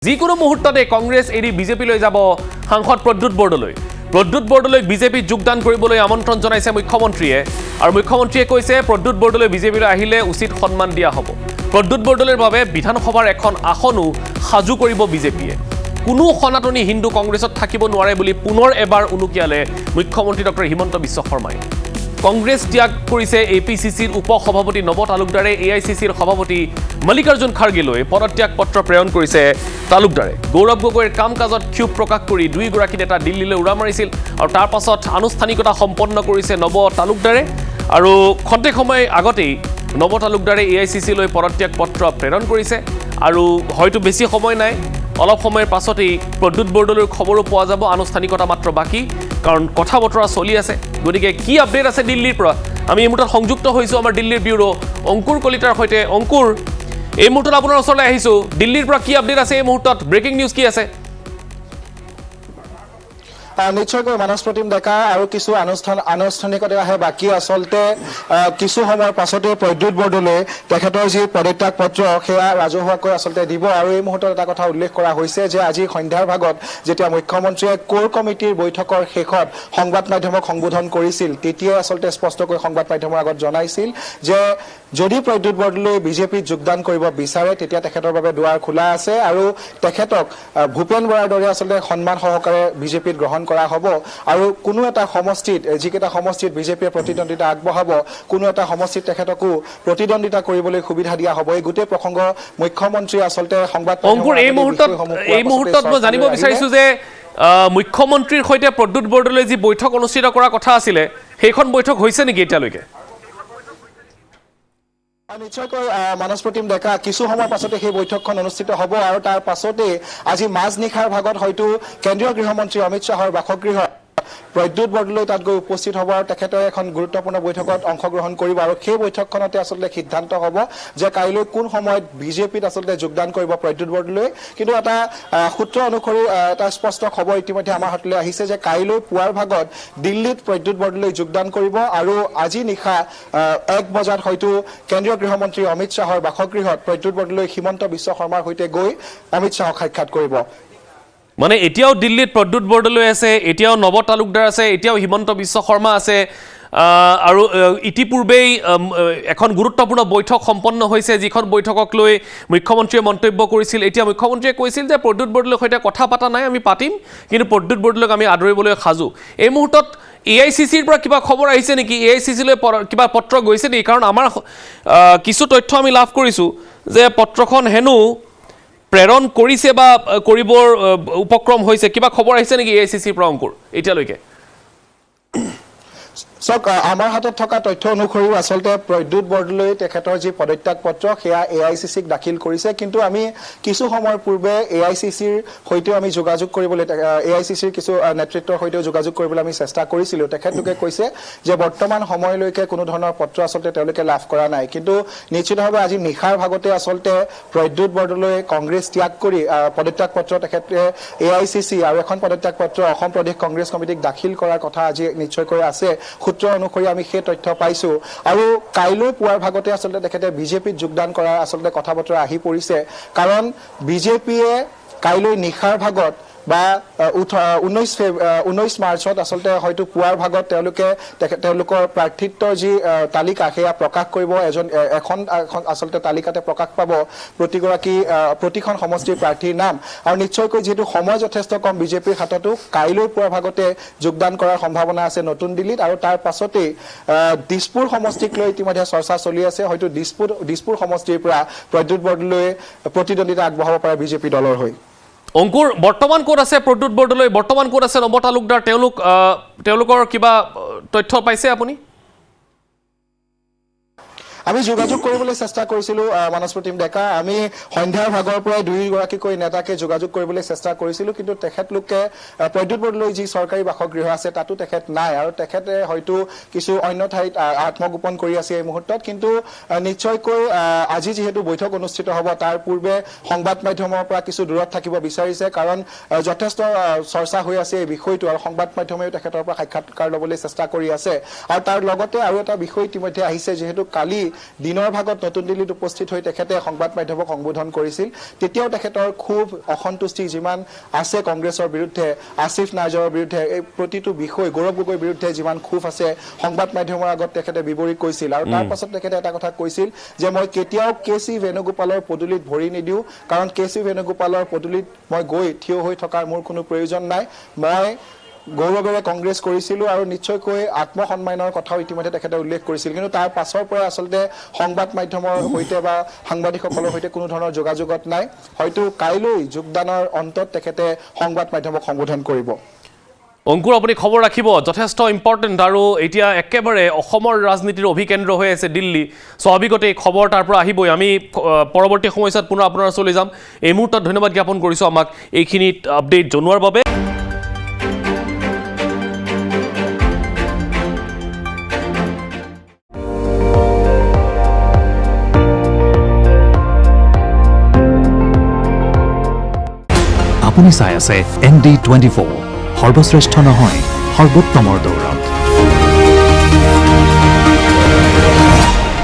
যিকোনো মুহূৰ্ততে কংগ্ৰেছ এৰি বিজেপিলৈ যাব সাংসদ প্ৰদ্যুৎ বৰদলৈ। প্ৰদ্যুৎ বৰদলৈক বিজেপিত যোগদান কৰিবলৈ আমন্ত্ৰণ জনাইছে মুখ্যমন্ত্ৰীয়ে আৰু মুখ্যমন্ত্ৰীয়ে কৈছে প্ৰদ্যুৎ বৰদলৈ বিজেপিলৈ আহিলে উচিত সন্মান দিয়া হ'ব। প্ৰদ্যুৎ বৰদলৈৰ বাবে বিধানসভাৰ এখন আসনো সাজু কৰিব বিজেপিয়ে। কোনো সনাতনী হিন্দু কংগ্ৰেছত থাকিব নোৱাৰে বুলি পুনৰ এবাৰ উনুকিয়ালে মুখ্যমন্ত্ৰী ডক্টৰ হিমন্ত বিশ্ব শৰ্মাই। কংগ্ৰেছ ত্যাগ কৰিছে এপিচিচিৰ উপ সভাপতি নৱ তালুকদাৰে এআইচিচিৰ সভাপতি মল্লিকাৰ্জুন খাৰ্গেলৈ পদত্যাগ পত্ৰ প্ৰেৰণ কৰিছে তালুকদাৰে। গৌৰৱ গগৈৰ কাম কাজত ক্ষোভ প্ৰকাশ কৰি দুয়োগৰাকী নেতা দিল্লীলৈ উৰা মাৰিছিল আৰু তাৰ পাছত আনুষ্ঠানিকতা সম্পন্ন কৰিছে নৱ তালুকদাৰে আৰু খন্তেক সময় আগতেই নৱ তালুকদাৰে এআইচিচিলৈ পদত্যাগ পত্ৰ প্ৰেৰণ কৰিছে আৰু হয়তো বেছি সময় নাই, অলপ সময়ৰ পাছতেই প্ৰদ্যুৎ বৰদলৈৰ খবৰো পোৱা যাব। আনুষ্ঠানিকতা মাত্ৰ বাকী, কাৰণ কথা বতৰা চলি আছে। গতিকে কি আপডেট আছে দিল্লীৰ পৰা আমি এই মুহূৰ্তত সংযুক্ত হৈছোঁ আমাৰ দিল্লীৰ ব্যুৰো অংকুৰ কলিতাৰ সৈতে। অংকুৰ, এই মুহূৰ্তত আপোনাৰ ওচৰলৈ আহিছোঁ, দিল্লীৰ পৰা কি আপডেট আছে এই মুহূৰ্তত, ব্ৰেকিং নিউজ কি আছে? নিশ্চয়কৈ মানস প্ৰতিম ডেকা আৰু কিছু আনুষ্ঠানিকতা আহে বাকী। আচলতে কিছু সময়ৰ পাছতে প্ৰদ্যুৎ বৰদলৈ তেখেতৰ যি পদত্যাগ পত্ৰ সেয়া ৰাজহুৱাকৈ আচলতে দিব। আৰু এই মুহূৰ্তত এটা কথা উল্লেখ কৰা হৈছে যে আজি সন্ধ্যাৰ ভাগত যেতিয়া মুখ্যমন্ত্ৰীয়ে কোৰ কমিটিৰ বৈঠকৰ শেষত সংবাদ মাধ্যমক সম্বোধন কৰিছিল, তেতিয়াই আচলতে স্পষ্টকৈ সংবাদ মাধ্যমৰ আগত জনাইছিল যে যদি প্ৰদ্যুৎ বৰদলৈ বিজেপিত যোগদান কৰিব বিচাৰে তেতিয়া তেখেতৰ বাবে দুৱাৰ খোলা আছে আৰু তেখেতক ভূপেন বৰাৰ দৰে আচলতে সন্মান সহকাৰে বিজেপিত গ্ৰহণ কৰা হ'ব। আৰু কোনো এটা সমষ্টিত যিকেইটা সমষ্টিত বিজেপিয়ে প্ৰতিদ্বন্দ্বিতা আগবঢ়াব, কোনো এটা সমষ্টিত তেখেতকো প্ৰতিদ্বন্দ্বিতা কৰিবলৈ সুবিধা দিয়া হ'ব। এই গোটেই প্ৰসংগ মুখ্যমন্ত্ৰীয়ে আচলতে সংবাদ অংকুৰ, এই মুহূৰ্তত মই জানিব বিচাৰিছোঁ যে মুখ্যমন্ত্ৰীৰ সৈতে প্ৰদ্যুৎ বৰদলৈ যি বৈঠক অনুষ্ঠিত কৰাৰ কথা আছিলে সেইখন বৈঠক হৈছে নেকি এতিয়ালৈকে? নিশ্চয়কৈ মানস প্ৰতিম ডেকা, কিছু সময়ৰ পাছতে সেই বৈঠকখন অনুষ্ঠিত হ'ব আৰু তাৰ পাছতে আজি মাজনিশাৰ ভাগত হয়তো কেন্দ্ৰীয় গৃহমন্ত্ৰী অমিত শ্বাহৰ বাসগৃহত প্ৰদ্যুৎ বৰদলৈ তাত গৈ উপস্থিত হ'ব আৰু তেখেতে এখন গুৰুত্বপূৰ্ণ বৈঠকত অংশগ্ৰহণ কৰিব আৰু সেই বৈঠকখনতে আচলতে সিদ্ধান্ত হ'ব যে কাইলৈ কোন সময়ত বিজেপিত আচলতে যোগদান কৰিব প্ৰদ্যুৎ বৰদলৈ। কিন্তু এটা সূত্ৰ অনুসৰি এটা স্পষ্ট খবৰ ইতিমধ্যে আমাৰ হাতলৈ আহিছে যে কাইলৈ পুৱাৰ ভাগত দিল্লীত প্ৰদ্যুৎ বৰদলৈ যোগদান কৰিব আৰু আজি নিশা 1 বজাত হয়তো কেন্দ্ৰীয় গৃহমন্ত্ৰী অমিত শ্বাহৰ বাসগৃহত প্ৰদ্যুৎ বৰদলৈ হিমন্ত বিশ্ব শৰ্মাৰ সৈতে গৈ অমিত শ্বাহক সাক্ষাৎ কৰিব। মানে এতিয়াও দিল্লীত প্ৰদ্যুৎ বৰদলৈ আছে, এতিয়াও নৱ তালুকদাৰ আছে, এতিয়াও হিমন্ত বিশ্ব শৰ্মা আছে আৰু ইতিপূৰ্বেই এখন গুৰুত্বপূৰ্ণ বৈঠক সম্পন্ন হৈছে, যিখন বৈঠকক লৈ মুখ্যমন্ত্ৰীয়ে মন্তব্য কৰিছিল। এতিয়া মুখ্যমন্ত্ৰীয়ে কৈছিল যে প্ৰদ্যুৎ বৰদলৈৰ সৈতে কথা পতা নাই, আমি পাতিম, কিন্তু প্ৰদ্যুৎ বৰদলৈক আমি আদৰিবলৈ সাজু। এই মুহূৰ্তত এআইচিচিৰ পৰা কিবা খবৰ আহিছে নেকি? এআইচিচিলৈ কিবা পত্ৰ গৈছে নেকি? কাৰণ আমাৰ কিছু তথ্য আমি লাভ কৰিছোঁ যে পত্ৰখন হেনো প্ৰেৰণ কৰিছে বা কৰিবৰ উপক্ৰম হৈছে। কিবা খবৰ আহিছে নেকি এআইচিচিৰ পৰা অংকুৰ এতিয়ালৈকে? চাওক, আমাৰ হাতত থকা তথ্য অনুসৰিও আচলতে প্ৰদ্যুৎ বৰদলৈ তেখেতৰ যি পদত্যাগ পত্ৰ সেয়া এআইচিচিক দাখিল কৰিছে। কিন্তু আমি কিছু সময়ৰ পূৰ্বে এআইচিচিৰ সৈতেও আমি যোগাযোগ কৰিবলৈ, এআইচিচিৰ কিছু নেতৃত্বৰ সৈতেও যোগাযোগ কৰিবলৈ আমি চেষ্টা কৰিছিলোঁ। তেখেতলোকে কৈছে যে বৰ্তমান সময়লৈকে কোনো ধৰণৰ পত্ৰ আচলতে তেওঁলোকে লাভ কৰা নাই। কিন্তু নিশ্চিতভাৱে আজি নিশাৰ ভাগতে আচলতে প্ৰদ্যুৎ বৰদলৈ কংগ্ৰেছ ত্যাগ কৰি পদত্যাগ পত্ৰ তেখেতে এআইচিচি আৰু এখন পদত্যাগ পত্ৰ অসম প্ৰদেশ কংগ্ৰেছ কমিটিক দাখিল কৰাৰ কথা আজি নিশ্চয়কৈ আছে। সূত্ৰ অনুসৰি আমি সেই তথ্য পাইছোঁ আৰু কাইলৈ পুৱাৰ ভাগতে আচলতে তেখেতে বিজেপিত যোগদান কৰাৰ আচলতে কথা বতৰা আহি পৰিছে। কাৰণ বিজেপিয়ে কাইলৈ নিশাৰ ভাগত বা 19 মাৰ্চত আচলতে হয়তো পুৱাৰ ভাগত তেওঁলোকৰ প্ৰাৰ্থিত্বৰ যি তালিকা সেয়া প্ৰকাশ কৰিব। এখন আচলতে তালিকাতে প্ৰকাশ পাব প্ৰতিখন সমষ্টিৰ প্ৰাৰ্থীৰ নাম আৰু নিশ্চয়কৈ যিহেতু সময় যথেষ্ট কম বিজেপিৰ হাততো কাইলৈ পুৱাৰ ভাগতে যোগদান কৰাৰ সম্ভাৱনা আছে নতুন দিল্লীত। আৰু তাৰ পাছতেই দিছপুৰ সমষ্টিক লৈ ইতিমধ্যে চৰ্চা চলি আছে। হয়তো দিছপুৰ সমষ্টিৰ পৰা প্ৰদ্যুৎ বৰদলৈ প্ৰতিদ্বন্দ্বিতা আগবঢ়াব পাৰে বিজেপি দলৰ হৈ। অংকুৰ, বৰ্তমান ক'ত আছে প্ৰদ্যুৎ বৰদলৈ, বৰ্তমান ক'ত আছে নৱ তালুকদাৰ, তেওঁলোকৰ কিবা তথ্য পাইছে আপুনি? আমি যোগাযোগ কৰিবলৈ চেষ্টা কৰিছিলোঁ মানস প্ৰতিম ডেকা। আমি সন্ধ্যাৰ ভাগৰ পৰাই দুয়োগৰাকীকৈ নেতাকে যোগাযোগ কৰিবলৈ চেষ্টা কৰিছিলোঁ, কিন্তু তেখেতলোকে প্ৰদ্যুৎ বৰদলৈ যি চৰকাৰী বাসগৃহ আছে তাতো তেখেত নাই আৰু তেখেতে হয়তো কিছু অন্য ঠাইত আত্মগোপন কৰি আছে এই মুহূৰ্তত। কিন্তু নিশ্চয়কৈ আজি যিহেতু বৈঠক অনুষ্ঠিত হ'ব তাৰ পূৰ্বে সংবাদ মাধ্যমৰ পৰা কিছু দূৰত থাকিব বিচাৰিছে, কাৰণ যথেষ্ট চৰ্চা হৈ আছে এই বিষয়টো আৰু সংবাদ মাধ্যমেও তেখেতৰ পৰা সাক্ষাৎকাৰ ল'বলৈ চেষ্টা কৰি আছে। আৰু তাৰ লগতে আৰু এটা বিষয় ইতিমধ্যে আহিছে, যিহেতু কালি দিনৰ ভাগত নতুন দিল্লীত উপস্থিত হৈ তেখেতে সংবাদ মাধ্যমক সম্বোধন কৰিছিল তেতিয়াও তেখেতৰ খুব অসন্তুষ্টি যিমান আছে কংগ্ৰেছৰ বিৰুদ্ধে আসিফ নাজৰৰ বিৰুদ্ধে এই প্ৰতিটো বিষয় গৌৰৱ গগৈৰ বিৰুদ্ধে যিমান খুব আছে সংবাদ মাধ্যমৰ আগত তেখেতে বিৱৰি কৈছিল আৰু তাৰ পাছত তেখেতে এটা কথা কৈছিল যে মই কেতিয়াও কেচি বেণুগোপালৰ পদূলিত ভৰি নিদিওঁ কাৰণ কেচি বেণুগোপালৰ পদূলিত মই গৈ থিয় হৈ থকাৰ মোৰ কোনো প্ৰয়োজন নাই মই গৌৰৱেৰে কংগ্ৰেছ কৰিছিলোঁ আৰু নিশ্চয়কৈ আত্মসন্মানৰ কথাও ইতিমধ্যে তেখেতে উল্লেখ কৰিছিল কিন্তু তাৰ পাছৰ পৰা আচলতে সংবাদ মাধ্যমৰ সৈতে বা সাংবাদিকসকলৰ সৈতে কোনো ধৰণৰ যোগাযোগত নাই হয়তো কাইলৈ যোগদানৰ অন্তত তেখেতে সংবাদ মাধ্যমক সম্বোধন কৰিব অংকুৰ আপুনি খবৰ ৰাখিব যথেষ্ট ইম্পৰ্টেণ্ট আৰু এতিয়া একেবাৰে অসমৰ ৰাজনীতিৰ অভিকেন্দ্ৰ হৈ আছে দিল্লী স্বাভাৱিকতে এই খবৰ তাৰ পৰা আহিবই আমি পৰৱৰ্তী সময়ত পুনৰ আপোনাৰ ওচৰলৈ যাম এই মুহূৰ্তত ধন্যবাদ জ্ঞাপন কৰিছোঁ আমাক এইখিনিত আপডেট জনোৱাৰ বাবে আপুনি চাই আছে ND24 সৰ্বশ্ৰেষ্ঠ নহয় সৰ্বোত্তমৰ দৌৰা